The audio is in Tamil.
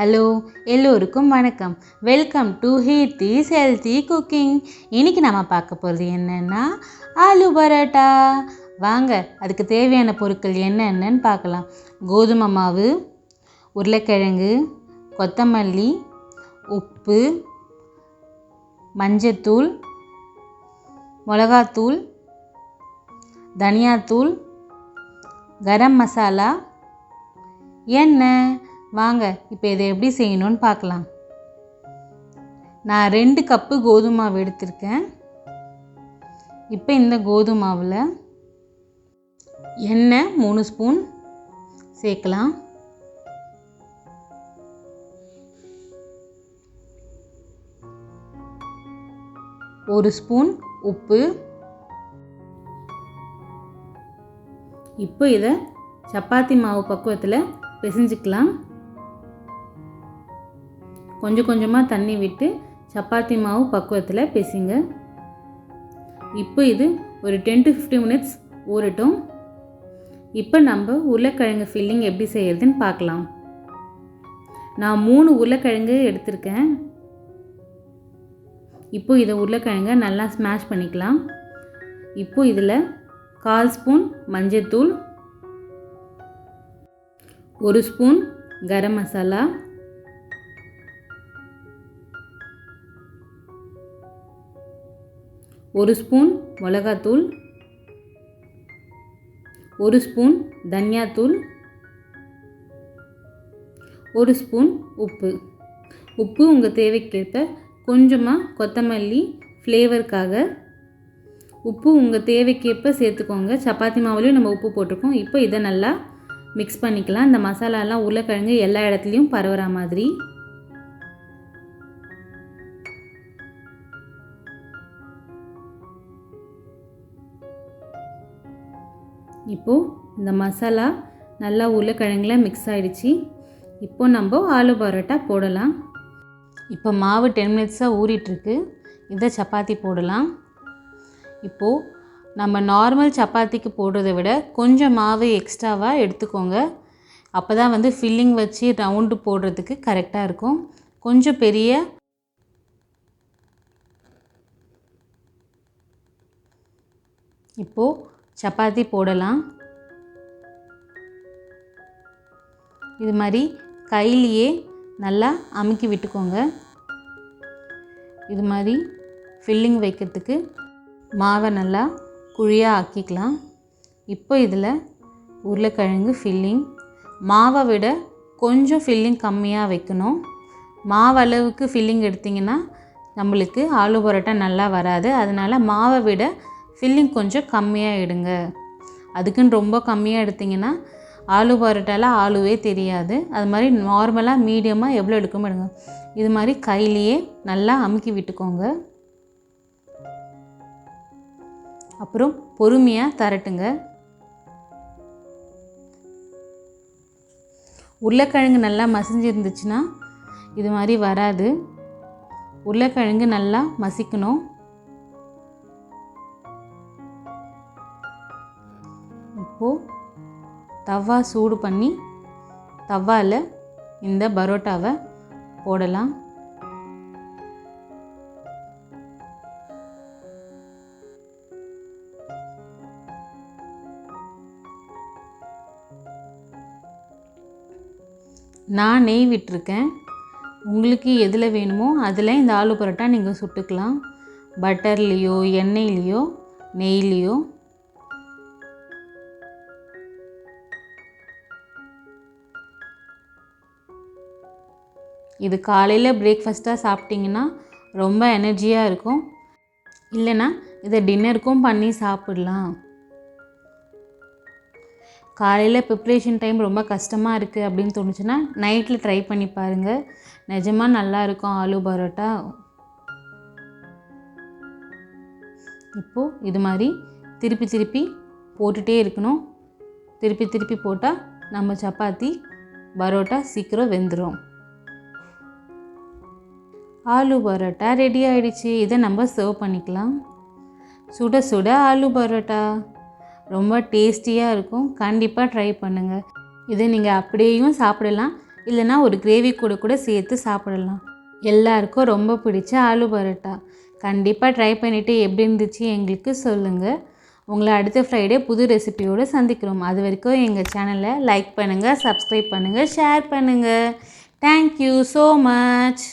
ஹலோ எல்லோருக்கும் வணக்கம். வெல்கம் டு ஹீர்த்திஸ் ஹெல்த்தி குக்கிங். இன்றைக்கி நம்ம பார்க்க போகிறது என்னென்னா ஆலு பரோட்டா. வாங்க அதுக்கு தேவையான பொருட்கள் என்னென்னு பார்க்கலாம். கோதுமை மாவு, உருளைக்கிழங்கு, கொத்தமல்லி, உப்பு, மஞ்சத்தூள், மிளகாத்தூள், தனியாத்தூள், கரம் மசாலா, எண்ணெய். வாங்க இப்போ இதை எப்படி செய்யணும்னு பார்க்கலாம். நான் 2 கப்பு கோதுமை மாவு எடுத்திருக்கேன். இப்போ இந்த கோதுமை மாவில் எண்ணெய் 3 ஸ்பூன் சேர்க்கலாம். ஒரு ஸ்பூன் உப்பு. இப்போ இதை சப்பாத்தி மாவு பக்குவத்தில் பிசைஞ்சிக்கலாம். கொஞ்சம் கொஞ்சமாக தண்ணி விட்டு சப்பாத்தி மாவு பக்குவத்தில் பிசைங்க. இப்போ இது ஒரு 10 to 15 minutes ஊறட்டும். இப்போ நம்ம உருளைக்கிழங்கு ஃபில்லிங் எப்படி செய்யறதுன்னு பார்க்கலாம். நான் 3 உருளைக்கிழங்கு எடுத்திருக்கேன். இப்போ இதை உருளைக்கிழங்கை நல்லா ஸ்மாஷ் பண்ணிக்கலாம். இப்போ இதில் 1/4 ஸ்பூன் மஞ்சத்தூள், 1 ஸ்பூன் கரம் மசாலா, 1 ஸ்பூன் மிளகாத்தூள், 1 ஸ்பூன் தனியாத்தூள், 1 ஸ்பூன் உப்பு. உப்பு உங்கள் தேவைக்கேற்ப. கொஞ்சமாக கொத்தமல்லி ஃப்ளேவருக்காக. உப்பு உங்கள் தேவைக்கேற்ப சேர்த்துக்கோங்க. சப்பாத்தி மாவுலேயும் நம்ம உப்பு போட்டிருக்கோம். இப்போ இதை நல்லா மிக்ஸ் பண்ணிக்கலாம். இந்த மசாலாலாம் உருளைக்கிழங்கு எல்லா இடத்துலையும் பரவுற மாதிரி. இப்போது இந்த மசாலா நல்லா உருளைக்கிழங்குல மிக்ஸ் ஆகிடுச்சு. இப்போ நம்ம ஆலு பரோட்டா போடலாம். இப்போ மாவு 10 மினிட்ஸாக ஊறிட்டுருக்கு. இதை சப்பாத்தி போடலாம். இப்போது நம்ம நார்மல் சப்பாத்திக்கு போடுறதை விட கொஞ்சம் மாவு எக்ஸ்ட்ராவாக எடுத்துக்கோங்க. அப்போ தான் ஃபில்லிங் வச்சு ரவுண்டு போடுறதுக்கு கரெக்டாக இருக்கும். கொஞ்சம் பெரிய இப்போது சப்பாத்தி போடலாம். இது மாதிரி கையிலேயே நல்லா அமுக்கி விட்டுக்கோங்க. இது மாதிரி ஃபில்லிங் வைக்கிறதுக்கு மாவை நல்லா குழியாக ஆக்கிக்கலாம். இப்போ இதில் உருளைக்கிழங்கு ஃபில்லிங் மாவை விட கொஞ்சம் ஃபில்லிங் கம்மியாக வைக்கணும். மாவு அளவுக்கு ஃபில்லிங் எடுத்திங்கன்னா நம்மளுக்கு ஆலு பரோட்டா நல்லா வராது. அதனால் மாவை விட ஃபில்லிங் கொஞ்சம் கம்மியாக எடுங்க. அதுக்குன்னு ரொம்ப கம்மியாக எடுத்திங்கன்னா ஆலு பரோட்டாவில் ஆலுவே தெரியாது. அது மாதிரி நார்மலாக மீடியமாக எவ்வளோ எடுக்கணும் எடுங்க. இது மாதிரி கையிலேயே நல்லா அமுக்கி விட்டுக்கோங்க. அப்புறம் பொறுமையாக தரட்டுங்க. உருளைக்கிழங்கு நல்லா மசிஞ்சிருந்துச்சுன்னா இது மாதிரி வராது. உருளைக்கிழங்கு நல்லா மசிக்கணும். இப்போது தவா சூடு பண்ணி தவாவில் இந்த பரோட்டாவை போடலாம். நான் நெய் விட்டுருக்கேன். உங்களுக்கு எதில் வேணுமோ அதில் இந்த ஆலு பரோட்டா நீங்கள் சுட்டுக்கலாம். பட்டர்லேயோ எண்ணெய்லேயோ நெய்லேயோ. இது காலையில் பிரேக்ஃபாஸ்ட்டாக சாப்பிட்டிங்கன்னா ரொம்ப எனர்ஜியாக இருக்கும். இல்லைன்னா இதை டின்னருக்கும் பண்ணி சாப்பிடலாம். காலையில் ப்ரிப்ரேஷன் டைம் ரொம்ப கஷ்டமாக இருக்குது அப்படின்னு தோணுச்சுன்னா நைட்டில் ட்ரை பண்ணி பாருங்கள். நிஜமாக நல்லாயிருக்கும் ஆலு பரோட்டா. இப்போது இது மாதிரி திருப்பி திருப்பி போட்டுகிட்டே இருக்கணும். திருப்பி திருப்பி போட்டால் நம்ம சப்பாத்தி பரோட்டா சீக்கிரம் வெந்துடும். ஆலு பரோட்டா ரெடி ஆகிடுச்சு. இதை நம்ம சர்வ் பண்ணிக்கலாம். சுட சுட ஆலு பரோட்டா ரொம்ப டேஸ்டியாக இருக்கும். கண்டிப்பாக ட்ரை பண்ணுங்கள். இதை நீங்கள் அப்படியேயும் சாப்பிடலாம். இல்லைனா ஒரு கிரேவி கூட சேர்த்து சாப்பிடலாம். எல்லாருக்கும் ரொம்ப பிடிச்ச ஆலு பரோட்டா. கண்டிப்பாக ட்ரை பண்ணிவிட்டு எப்படி இருந்துச்சு எங்களுக்கு சொல்லுங்கள். உங்களை அடுத்த ஃப்ரைடே புது ரெசிபியோடு சந்திக்கிறோம். அது வரைக்கும் எங்கள் சேனலை லைக் பண்ணுங்கள், சப்ஸ்கிரைப் பண்ணுங்கள், ஷேர் பண்ணுங்கள். Thank you so much.